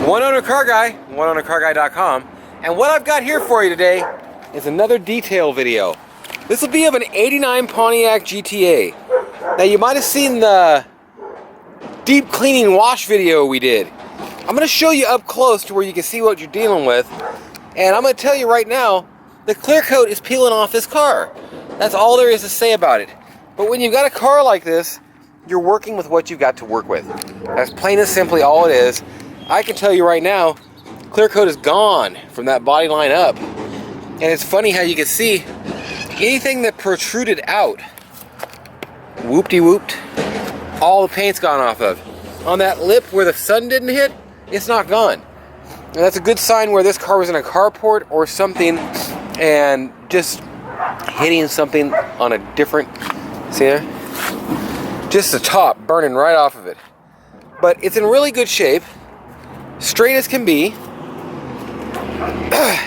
One Owner Car Guy, oneownercarguy.com, and what I've got here for you today is another detail video. This will be of an '89 Pontiac GTA. Now you might have seen the deep cleaning wash video we did. I'm going to show you up close to where you can see what you're dealing with, and I'm going to tell you right now, the clear coat is peeling off this car. That's all there is to say about it. But when you've got a car like this, you're working with what you've got to work with. That's plain and simply all it is. I can tell you right now, clear coat is gone from that body line up. And it's funny how you can see anything that protruded out, whoop-de-whooped, all the paint's gone off of. On that lip where the sun didn't hit, it's not gone. And that's a good sign where this car was in a carport or something and just hitting something on a different, see there? Just the top burning right off of it. But it's in really good shape, straight as can be.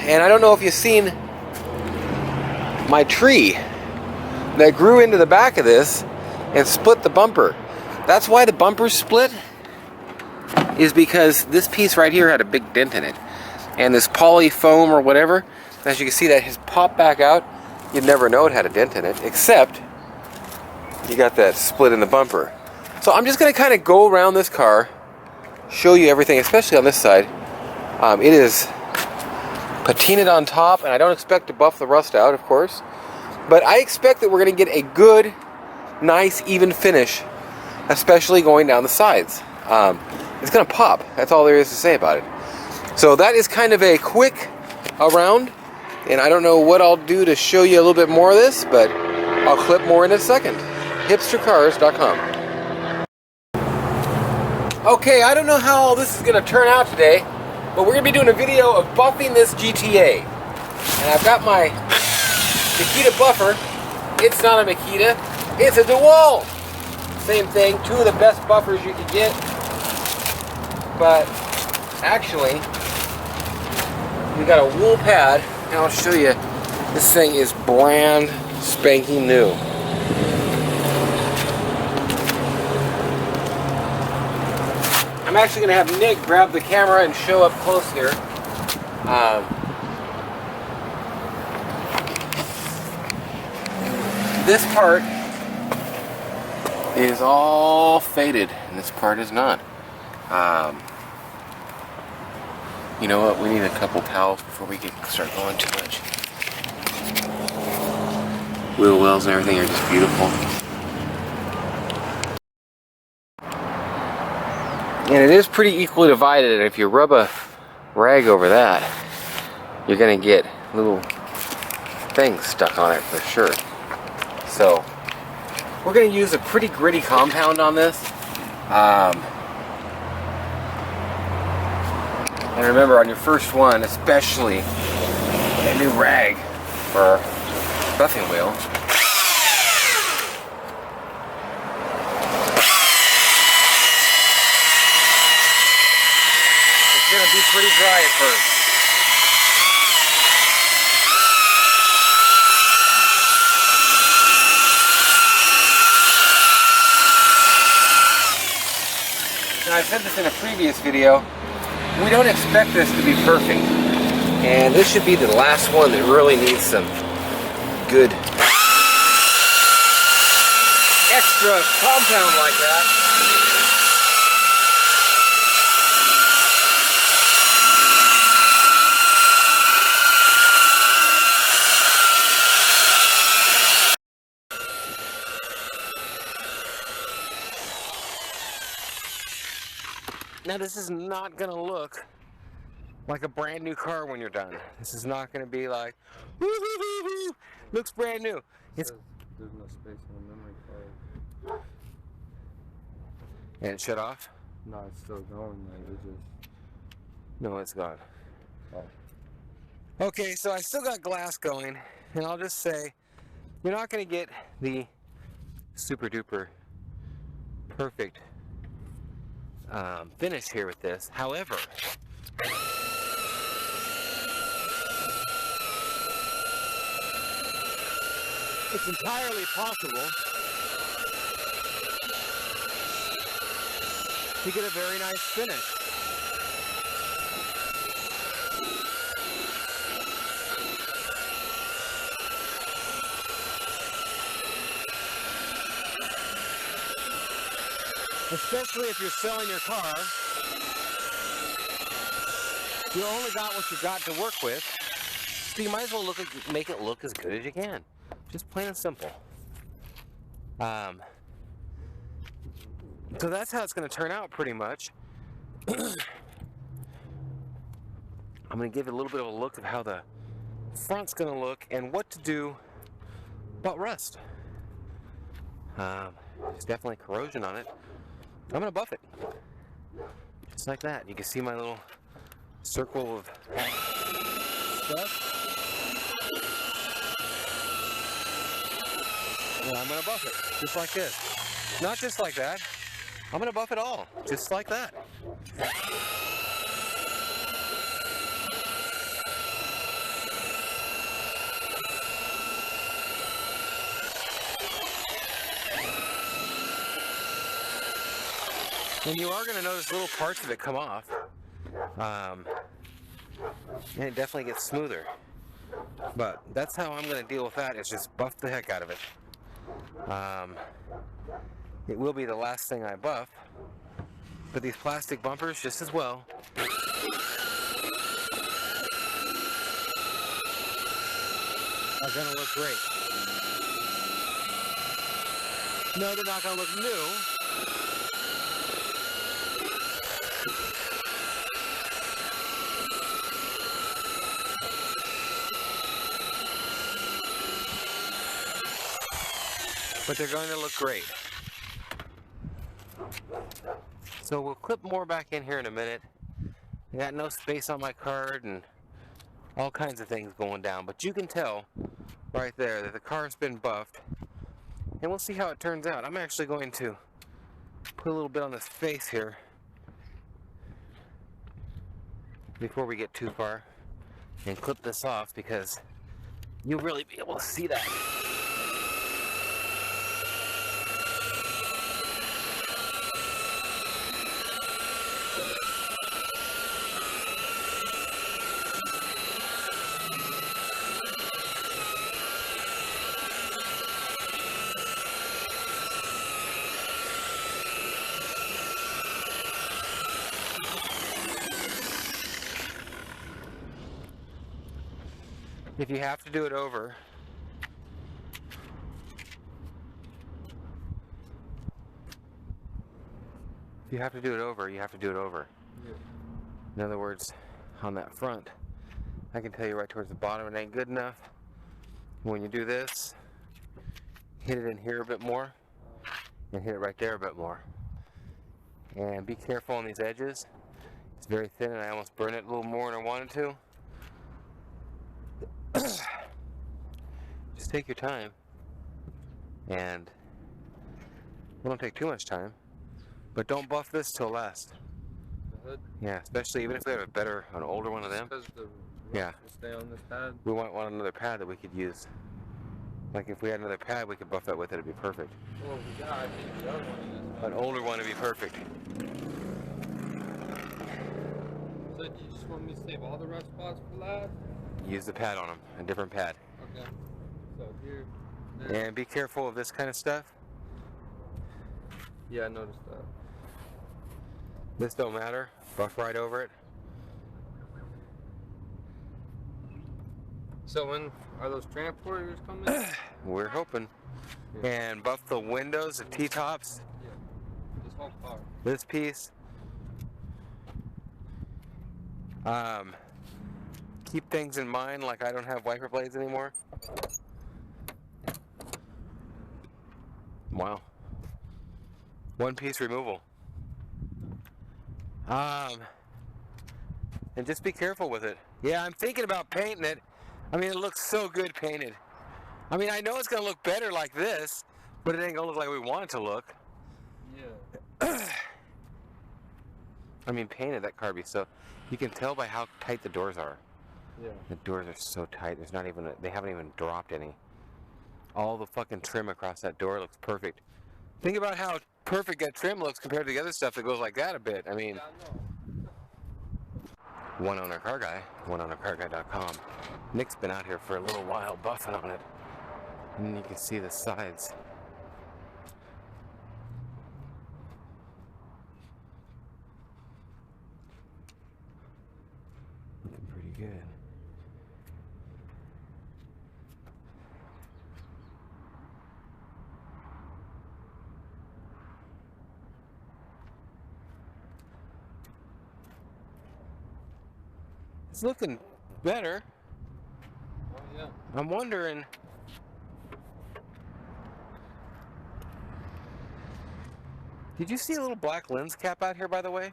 And I don't know if you've seen my tree that grew into the back of this and split the bumper. That's why the bumper's split, is because this piece right here had a big dent in it. And this poly foam or whatever, as you can see, that has popped back out. You'd never know it had a dent in it, except you got that split in the bumper. So I'm just going to kind of go around this car, show you everything, especially on this side. It is patinaed on top, and I don't expect to buff the rust out, of course. But I expect that we're going to get a good, nice, even finish, especially going down the sides. It's going to pop. That's all there is to say about it. So that is kind of a quick around, and I don't know what I'll do to show you a little bit more of this, but I'll clip more in a second. hipstercars.com. Okay, I don't know how all this is going to turn out today, but we're going to be doing a video of buffing this GTA. And I've got my Makita buffer. It's not a Makita, it's a DeWalt. Same thing, two of the best buffers you can get. But actually, we got a wool pad, and I'll show you. This thing is brand spanking new. I'm actually going to have Nick grab the camera and show up close here. This part is all faded, and this part is not. You know what? We need a couple towels before we can start going too much. Wheel wells and everything are just beautiful. And it is pretty equally divided, and if you rub a rag over that, you're going to get little things stuck on it for sure. So, we're going to use a pretty gritty compound on this. And remember, on your first one, especially a new rag for buffing wheel, it's going to be pretty dry at first. Now, I said this in a previous video, we don't expect this to be perfect. And this should be the last one that really needs some good extra compound like that. Now this is not going to look like a brand new car when you're done. This is not going to be like, woo-hoo-hoo-hoo, looks brand new. It's there's no space in the memory card. And it shut off? No, it's still going. Like it just. No, it's gone. Oh. Okay, so I still got glass going, and I'll just say, you're not going to get the super duper perfect finish here with this. However, it's entirely possible to get a very nice finish. Especially if you're selling your car. You only got what you got to work with. So you might as well make it look as good as you can. Just plain and simple. So that's how it's going to turn out pretty much. I'm going to give it a little bit of a look of how the front's going to look and what to do about rust. There's definitely corrosion on it. I'm going to buff it. Just like that. You can see my little circle of stuff. And I'm going to buff it. Just like this. Not just like that. I'm going to buff it all. Just like that. And you are going to notice little parts of it come off. And it definitely gets smoother. But that's how I'm going to deal with that, is just buff the heck out of it. It will be the last thing I buff. But these plastic bumpers just as well. Are going to look great. No, they're not going to look new. But they're going to look great. So we'll clip more back in here in a minute. I got no space on my card and all kinds of things going down. But you can tell right there that the car's been buffed. And we'll see how it turns out. I'm actually going to put a little bit on this face here before we get too far and clip this off, because you'll really be able to see that. If you have to do it over, you have to do it over. Yeah. In other words, on that front, I can tell you right towards the bottom it ain't good enough. When you do this, hit it in here a bit more, and hit it right there a bit more. And be careful on these edges. It's very thin and I almost burned it a little more than I wanted to. Just take your time, and it don't take too much time, but don't buff this till last. The hood? Yeah, especially even if we have an older one of them. Because the Yeah. will stay on this pad. We want another pad that we could use. Like if we had another pad, we could buff that with it. It'd be perfect. Well, yeah, I think the other one is this pad. An older one would be perfect. So do you just want me to save all the rust spots for last? Use the pad on them, a different pad. Okay. So here. There. And be careful of this kind of stuff. Yeah, I noticed that. This don't matter. Buff right over it. So when are those transporters coming? We're hoping. Yeah. And buff the windows, the T-tops. Yeah. This whole car. This piece. Keep things in mind, like I don't have wiper blades anymore. Wow. One piece removal. And just be careful with it. Yeah, I'm thinking about painting it. I mean, it looks so good painted. I mean, I know it's gonna look better like this, but it ain't gonna look like we want it to look. Yeah. I mean, painted, that car be so... You can tell by how tight the doors are. Yeah. The doors are so tight. There's not even... They haven't even dropped any. All the fucking trim across that door looks perfect. Think about how perfect that trim looks compared to the other stuff that goes like that a bit. I mean... Yeah, I know. One Owner Car Guy, oneownercarguy.com. Nick's been out here for a little while buffing on it. And you can see the sides. good. It's looking better. Oh yeah. I'm wondering. Did you see a little black lens cap out here, by the way?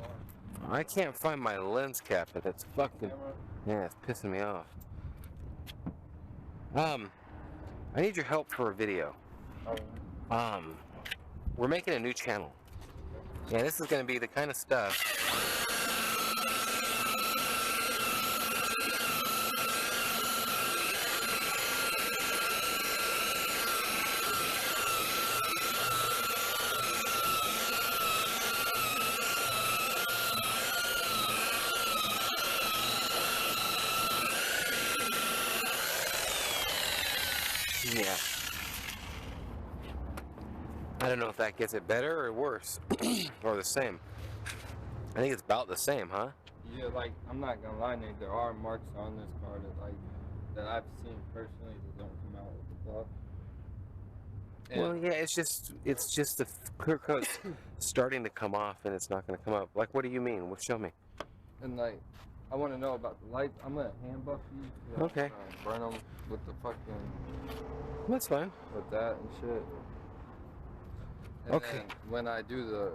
No. I can't find my lens cap, but it's fucking. Camera? Yeah, it's pissing me off. I need your help for a video. Oh. We're making a new channel. Yeah, this is gonna be the kind of stuff. Yeah. I don't know if that gets it better or worse, or the same. I think it's about the same, huh? Yeah, like I'm not gonna lie, Nate. There are marks on this car that I've seen personally that don't come out with the block. Well, yeah, it's just the clear coat's starting to come off, and it's not going to come up. Like, what do you mean? Well, show me. And like, I want to know about the lights. I'm gonna hand buff these. Okay. Burn them with the fucking. That's fine. With that and shit. And Okay. then when I do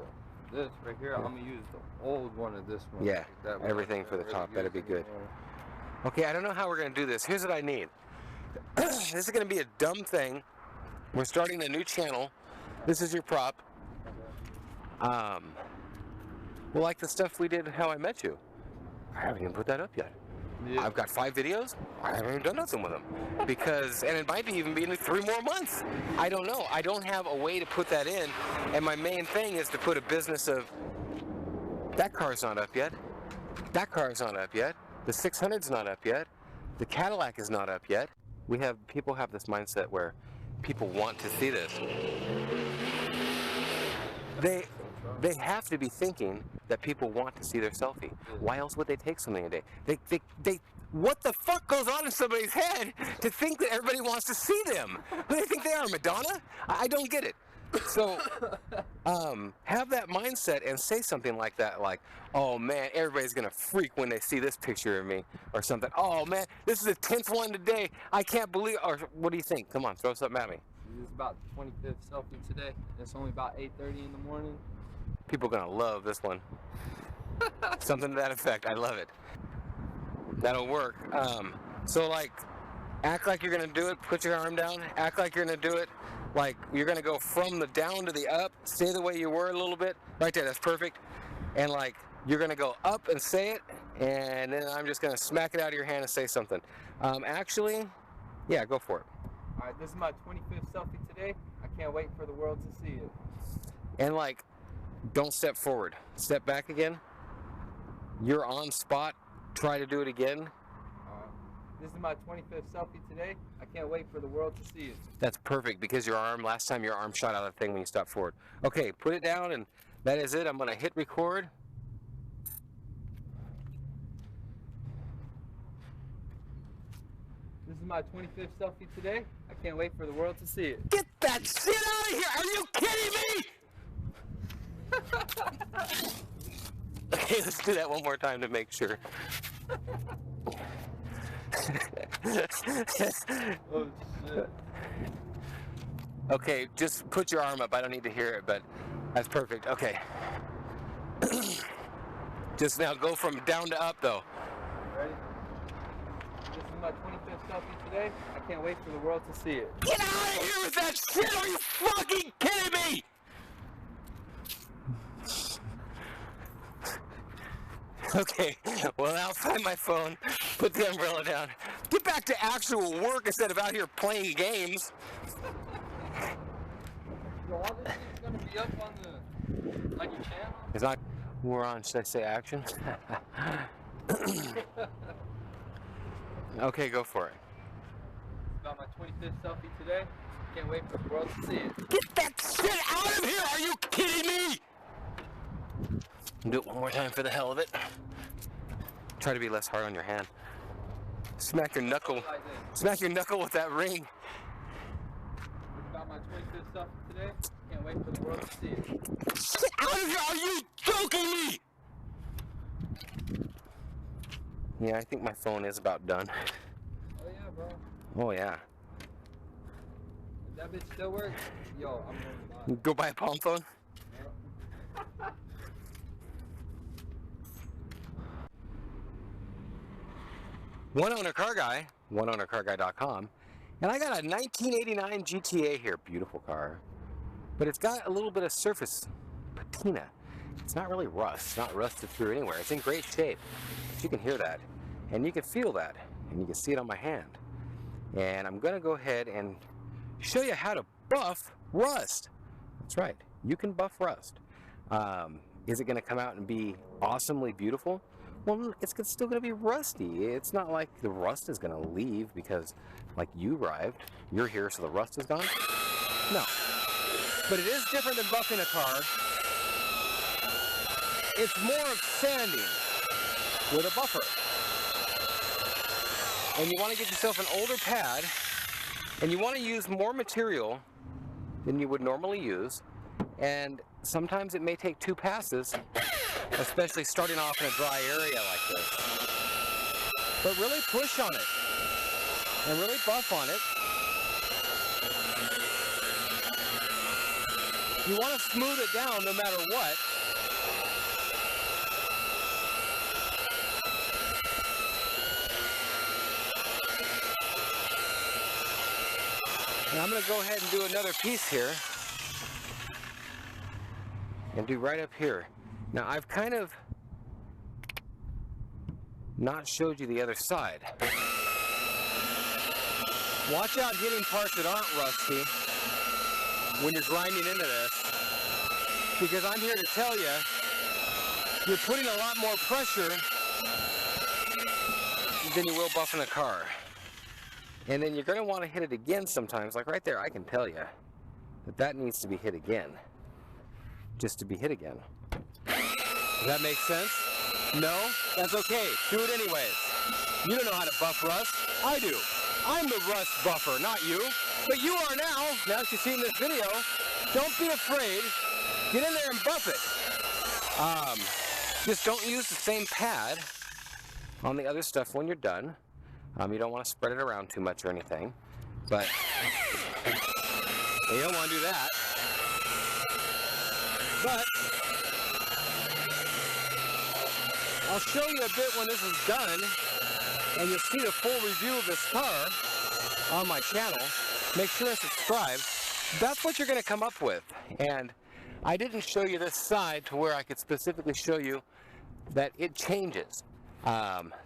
this right here, I'm gonna use the old one of this one. Yeah. That one Everything I for the really top. That'd be use good. anymore. Okay, I don't know how we're going to do this. Here's what I need. This is going to be a dumb thing. We're starting a new channel. This is your prop. Well, like the stuff we did How I Met You. I haven't even put that up yet. Yeah. I've got 5 videos. I haven't even done nothing with them. And it might be even be in 3 more months. I don't know. I don't have a way to put that in. And my main thing is to put a business of, that car's not up yet. That car's not up yet. The 600's not up yet. The Cadillac is not up yet. People have this mindset where people want to see this. They have to be thinking that people want to see their selfie. Why else would they take something a day? They what the fuck goes on in somebody's head to think that everybody wants to see them? Who do they think they are, Madonna? I don't get it. So, have that mindset and say something like that, like, oh man, everybody's gonna freak when they see this picture of me, or something. Oh man, this is the 10th one today. I can't believe, or what do you think? Come on, throw something at me. This is about the 25th selfie today. It's only about 8:30 in the morning. People are gonna love this one. Something to that effect. I love it. That'll work. So like, act like you're gonna do it. Put your arm down. Act like you're gonna do it. Like you're gonna go from the down to the up. Stay the way you were a little bit. Right there. That's perfect. And like you're gonna go up and say it, and then I'm just gonna smack it out of your hand and say something. Actually, yeah, go for it. All right, this is my 25th selfie today. I can't wait for the world to see it. And like, don't step forward. Step back again. You're on spot. Try to do it again. This is my 25th selfie today. I can't wait for the world to see it. That's perfect because last time your arm shot out of the thing when you stopped forward. Okay, put it down and that is it. I'm gonna hit record. This is my 25th selfie today. I can't wait for the world to see it. Get that shit out of here! Are you kidding me? Okay, let's do that one more time to make sure. Oh shit. Okay, just put your arm up. I don't need to hear it, but that's perfect. Okay. Just now go from down to up though. Ready? This is my 25th selfie today. I can't wait for the world to see it. Get out of here with that shit! Are you fucking kidding me? Okay, well now find my phone, put the umbrella down, get back to actual work instead of out here playing games. So all this is gonna be up on your channel? It's not, we're on, should I say action? Okay, go for it. It's about my 25th selfie today. Can't wait for the world to see it. Get that shit out of here! Are you kidding me? Do it one more time for the hell of it. Try to be less hard on your hand. Smack your knuckle. Like this. Smack your knuckle with that ring. Got my 25th stuff today. Can't wait for the world to see it. Get out of here! Are you joking me? Yeah, I think my phone is about done. Oh yeah, bro. Oh yeah. If that bitch still works, yo, I'm going to buy it. Go buy a palm phone. OneOwnerCarGuy.com, and I got a 1989 GTA here. Beautiful car, but it's got a little bit of surface patina. It's not really rust. It's not rusted through anywhere. It's in great shape. But you can hear that, and you can feel that, and you can see it on my hand. And I'm going to go ahead and show you how to buff rust. That's right. You can buff rust. Is it going to come out and be awesomely beautiful? Well, it's still going to be rusty. It's not like the rust is going to leave because, like, you arrived. You're here, so the rust is gone. No. But it is different than buffing a car. It's more of sanding with a buffer. And you want to get yourself an older pad, and you want to use more material than you would normally use. And sometimes it may take 2 passes, especially starting off in a dry area like this. But really push on it and really buff on it. You want to smooth it down no matter what. And I'm going to go ahead and do another piece here. And do right up here. Now I've kind of not showed you the other side. Watch out getting parts that aren't rusty when you're grinding into this, because I'm here to tell you, you're putting a lot more pressure than you will buffing a car. And then you're going to want to hit it again sometimes, like right there. I can tell you that needs to be hit again, just to be hit again. Does that make sense? No? That's okay. Do it anyways. You don't know how to buff rust. I do. I'm the rust buffer, not you. But you are now that you've seen this video. Don't be afraid. Get in there and buff it. Just don't use the same pad on the other stuff when you're done. You don't want to spread it around too much or anything. But you don't want to do that. But I'll show you a bit when this is done, and you'll see the full review of this car on my channel. Make sure to subscribe. That's what you're going to come up with. And I didn't show you this side to where I could specifically show you that it changes.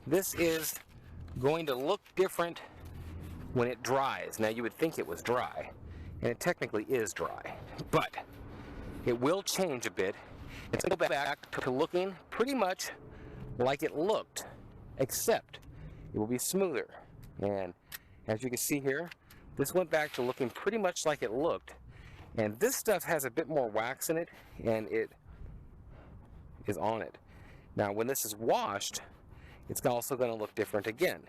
This is going to look different when it dries. Now you would think it was dry, and it technically is dry, but it will change a bit. It's going to go back to looking pretty much like it looked, except it will be smoother. And as you can see here, this went back to looking pretty much like it looked. And this stuff has a bit more wax in it, and it is on it. Now when this is washed, it's also going to look different again.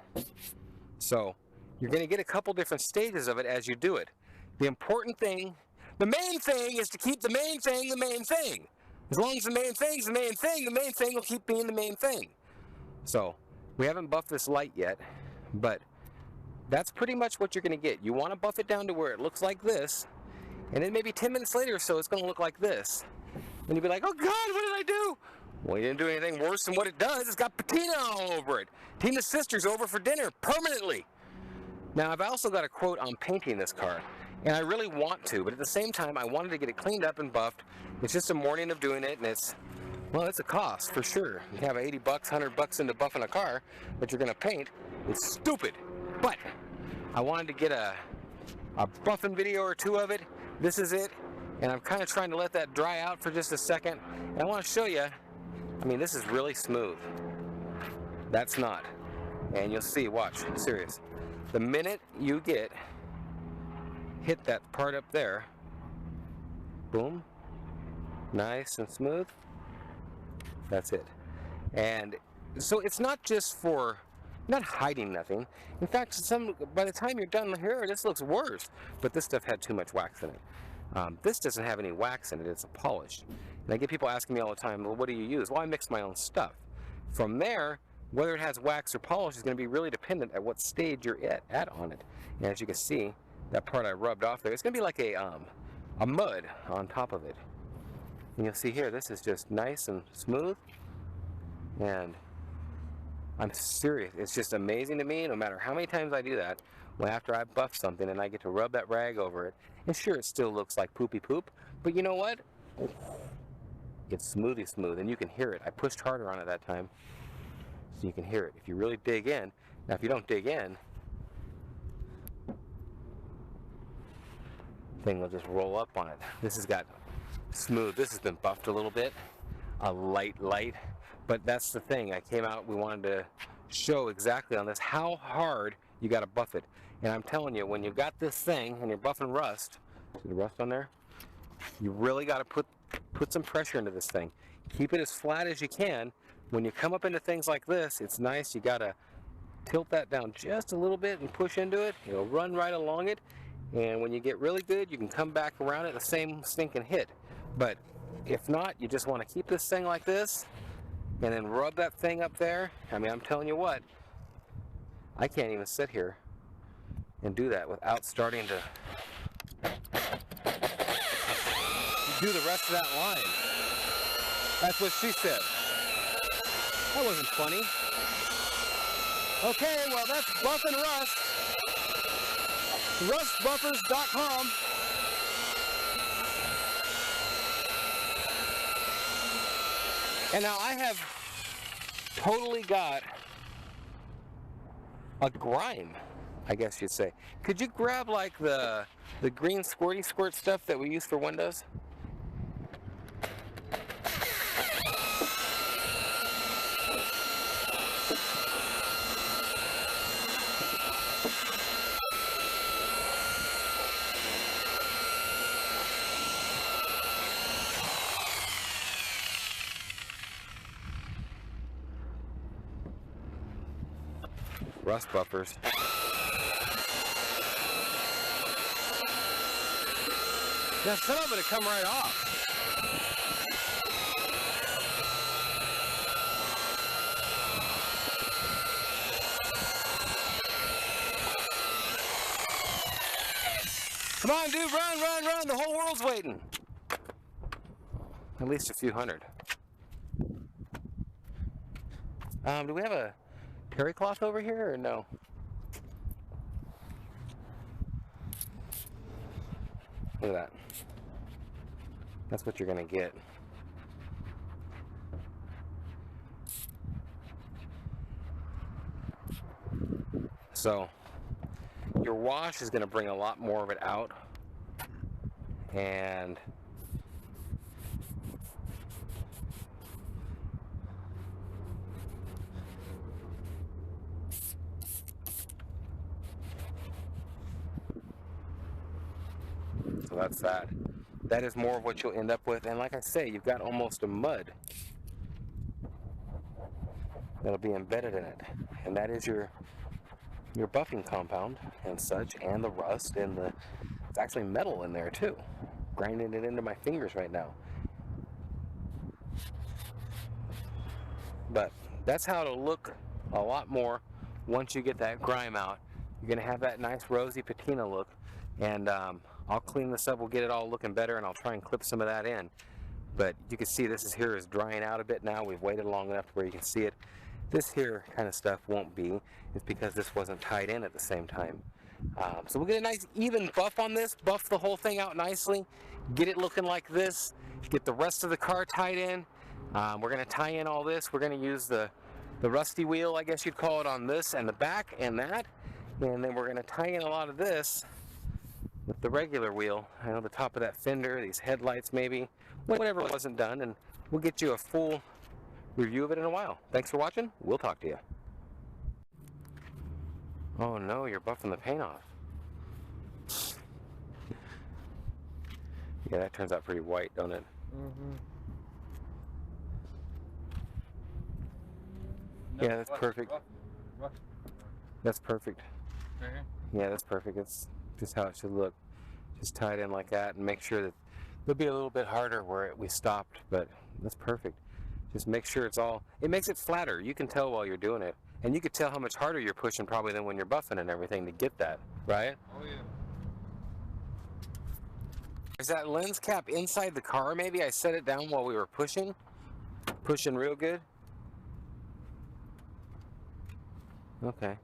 So you're going to get a couple different stages of it as you do it. The important thing, the main thing, is to keep the main thing the main thing. As long as the main thing's the main thing will keep being the main thing. So we haven't buffed this light yet, but that's pretty much what you're going to get. You want to buff it down to where it looks like this, and then maybe 10 minutes later or so it's going to look like this. And you'll be like, oh God, what did I do? Well, you didn't do anything worse than what it does. It's got patina all over it. Tina's sister's over for dinner permanently. Now I've also got a quote on painting this car, and I really want to, but at the same time I wanted to get it cleaned up and buffed. It's just a morning of doing it, and it's a cost for sure. You have 80 bucks, 100 bucks into buffing a car that you're going to paint. It's stupid. But I wanted to get a buffing video or 2 of it. This is it, and I'm kind of trying to let that dry out for just a second. And I want to show you, I mean, this is really smooth. That's not. And you'll see, watch, serious. The minute you hit that part up there, boom, nice and smooth, that's it. And So it's not just for not hiding nothing. In fact, by the time you're done here, this looks worse. But this stuff had too much wax in it. This doesn't have any wax in it. It's a polish. And I get people asking me all the time, well, what do you use? Well, I mix my own stuff. From there, whether it has wax or polish is going to be really dependent at what stage you're at on it. And as you can see, that part I rubbed off there, it's going to be like a mud on top of it. And you'll see here, this is just nice and smooth. And I'm serious, it's just amazing to me, no matter how many times I do that, well, after I buff something and I get to rub that rag over it, and sure, it still looks like poopy poop, but you know what? It's smoothy smooth, and you can hear it. I pushed harder on it that time, so you can hear it. If you really dig in, now if you don't dig in, thing will just roll up on it. This has got smooth, this has been buffed a little bit, a light, but that's the thing. I came out, we wanted to show exactly on this how hard you got to buff it. And I'm telling you, when you got this thing and you're buffing rust, see the rust on there? You really got to put some pressure into this thing. Keep it as flat as you can. When you come up into things like this, it's nice. You got to tilt that down just a little bit and push into it. It'll run right along it. And when you get really good, you can come back around it the same stinking hit. But if not, you just want to keep this thing like this and then rub that thing up there. I mean, I'm telling you what, I can't even sit here and do that without starting to do the rest of that line. That's what she said. That wasn't funny. Okay, well, that's Buff and Rust. Rustbuffers.com. And now I have totally got a grime, I guess you'd say. Could you grab like the green squirty squirt stuff that we use for windows? Rust buffers. Now some of it will come right off. Come on, dude, run. The whole world's waiting. At least a few hundred. Do we have a terry cloth over here or no? Look at that. That's what you're gonna get. So your wash is gonna bring a lot more of it out, and so that's that. That is more of what you'll end up with. And like I say, you've got almost a mud that'll be embedded in it. And that is your buffing compound and such, and the rust, and it's actually metal in there too. Grinding it into my fingers right now. But that's how it'll look a lot more once you get that grime out. You're gonna have that nice rosy patina look. And I'll clean this up, we'll get it all looking better, and I'll try and clip some of that in. But you can see this here is drying out a bit now. We've waited long enough where you can see it. This here kind of stuff won't be. It's because this wasn't tied in at the same time. So we'll get a nice even buff on this, buff the whole thing out nicely, get it looking like this, get the rest of the car tied in. We're going to tie in all this. We're going to use the rusty wheel, I guess you'd call it, on this and the back and that. And then we're going to tie in a lot of this with the regular wheel. I know the top of that fender, these headlights maybe, whatever wasn't done, and we'll get you a full review of it in a while. Thanks for watching. We'll talk to you. Oh no, you're buffing the paint off. Yeah, that turns out pretty white, don't it? Mm-hmm. Yeah, that's perfect. That's perfect. Right here? Yeah, that's perfect. That's just how it should look. Just tie it in like that and make sure that it'll be a little bit harder where we stopped, but that's perfect. Just make sure it's all, it makes it flatter. You can tell while you're doing it. And you could tell how much harder you're pushing probably than when you're buffing and everything to get that, right? Oh yeah. Is that lens cap inside the car maybe? I set it down while we were pushing real good. Okay.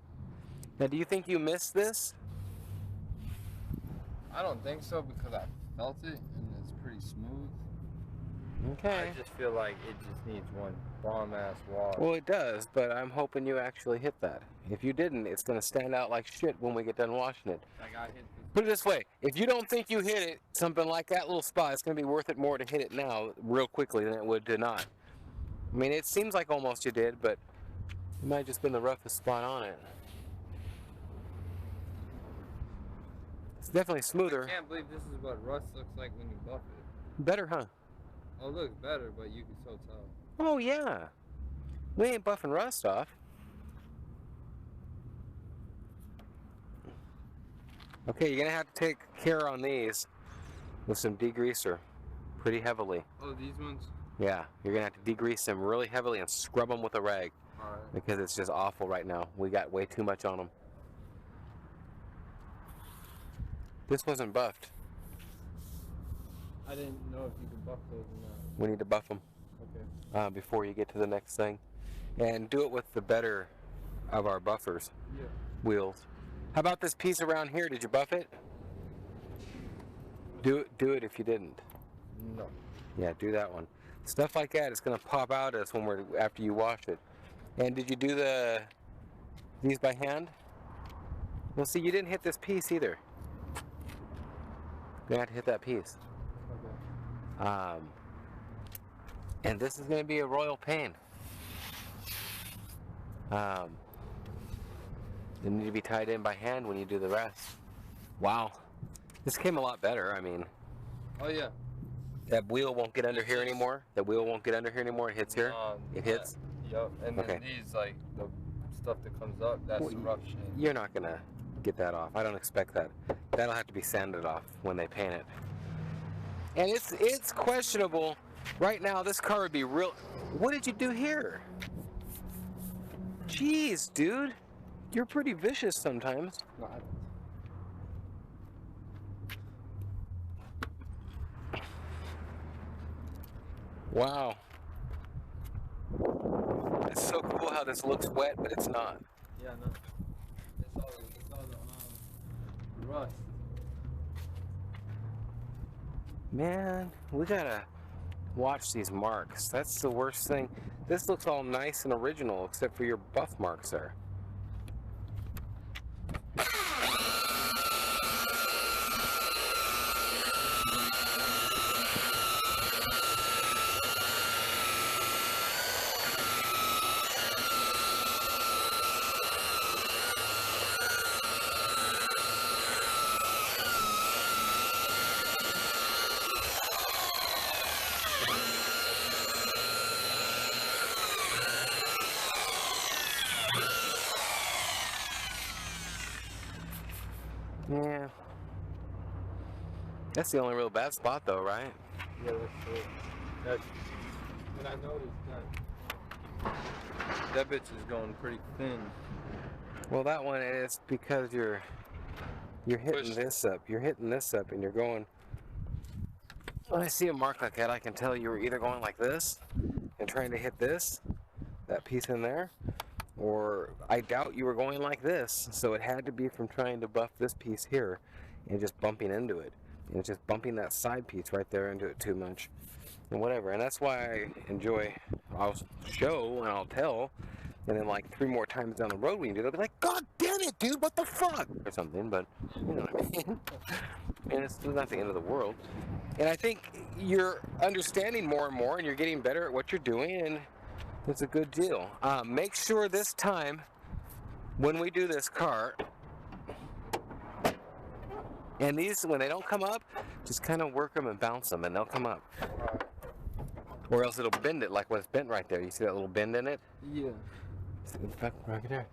Now do you think you missed this? I don't think so because I felt it and it's pretty smooth. Okay. I just feel like it just needs one bomb ass wash. Well, it does, but I'm hoping you actually hit that. If you didn't, it's going to stand out like shit when we get done washing it. Like I hit this. Put it this way, if you don't think you hit it, something like that little spot, it's going to be worth it more to hit it now real quickly than it would to not. I mean, it seems like almost you did, but it might have just been the roughest spot on it. It's definitely smoother. I can't believe this is what rust looks like when you buff it. Better, huh? Oh, it looks better, but you can still tell. Oh, yeah. We ain't buffing rust off. Okay, you're going to have to take care on these with some degreaser pretty heavily. Oh, these ones? Yeah, you're going to have to degrease them really heavily and scrub them with a rag. Alright. Because it's just awful right now. We got way too much on them. This wasn't buffed. I didn't know if you could buff those or not. We need to buff them Okay. before you get to the next thing. And do it with the better of our buffers. Yeah. Wheels. How about this piece around here? Did you buff it? Do it if you didn't. No. Yeah, do that one. Stuff like that is going to pop out at us when after you wash it. And did you do these by hand? Well, see, you didn't hit this piece either. You're going to have to hit that piece. Okay. And this is going to be a royal pain. They need to be tied in by hand when you do the rest. Wow. This came a lot better, I mean. Oh yeah. That wheel won't get under here anymore. That wheel won't get under here anymore. It hits here. It hits. Yep. And Okay. then these, like, the stuff that comes up, that's Well, the rough shit. You're not going to get that off. I don't expect that. That'll have to be sanded off when they paint it. And it's questionable. Right now, this car would be real. What did you do here? Jeez, dude. You're pretty vicious sometimes. No, I don't. Wow. It's so cool how this looks wet, but it's not. Yeah, no. It's all the rust. Man, we gotta watch these marks. That's the worst thing. This looks all nice and original, except for your buff marks there. Yeah. That's the only real bad spot though, right? Yeah, that's it. That's, and I noticed that bitch is going pretty thin. Well, that one is because you're hitting Push. this up. You're hitting this up and you're going. When I see a mark like that, I can tell you were either going like this and trying to hit that piece in there, or I doubt you were going like this. So it had to be from trying to buff this piece here and just bumping into it. And it's just bumping that side piece right there into it too much. And whatever. And that's why I enjoy, I'll show and I'll tell. And then like 3 more times down the road when you do it, I'll be like, God damn it, dude, what the fuck? Or something, but you know what I mean? And it's not the end of the world. And I think you're understanding more and more and you're getting better at what you're doing, and it's a good deal. Make sure this time when we do this car, and these, when they don't come up, just kind of work them and bounce them and they'll come up. Or else it'll bend it like when it's bent right there. You see that little bend in it? Yeah. See the fuck right there?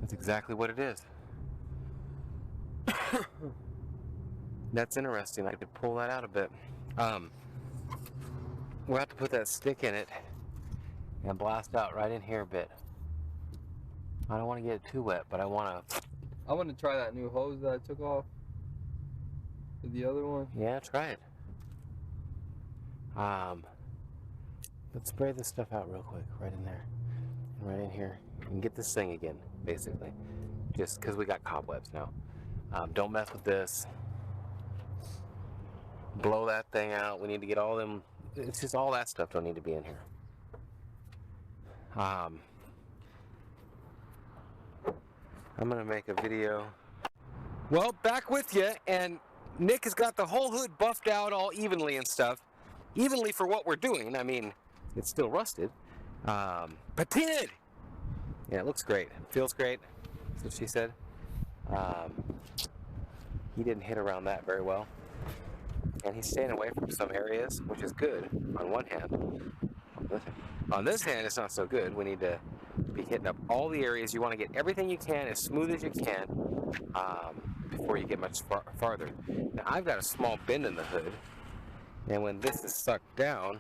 That's exactly what it is. That's interesting. I could pull that out a bit. We'll have to put that stick in it and blast out right in here a bit. I don't want to get it too wet, but I want to try that new hose that I took off with the other one. Yeah, try it. Let's spray this stuff out real quick, right in there, and right in here, and get this thing again, basically. Just because we got cobwebs now. Don't mess with this. Blow that thing out. We need to get all them. It's just all that stuff don't need to be in here. I'm gonna make a video. Well, back with you, and Nick has got the whole hood buffed out all evenly and stuff. Evenly for what we're doing. I mean, it's still rusted. Patina! Yeah, it looks great. It feels great. That's what she said. He didn't hit around that very well. And he's staying away from some areas, which is good on one hand. On this hand, it's not so good. We need to be hitting up all the areas. You want to get everything you can as smooth as you can before you get much farther. Now, I've got a small bend in the hood, and when this is sucked down,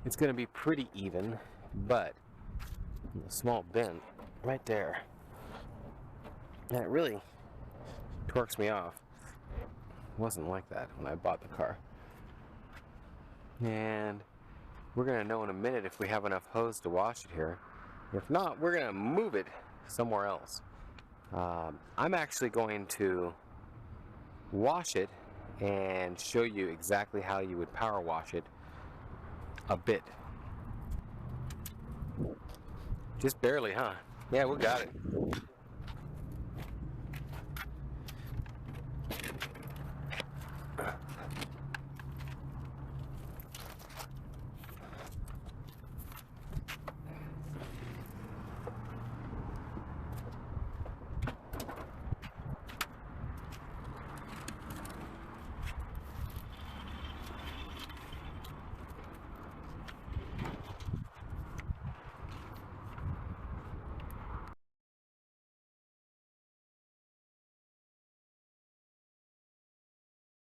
it's going to be pretty even, but a small bend right there, and it really torques me off. It wasn't like that when I bought the car. And we're going to know in a minute if we have enough hose to wash it here. If not, we're going to move it somewhere else. I'm actually going to wash it and show you exactly how you would power wash it a bit. Just barely, huh? Yeah, we got it.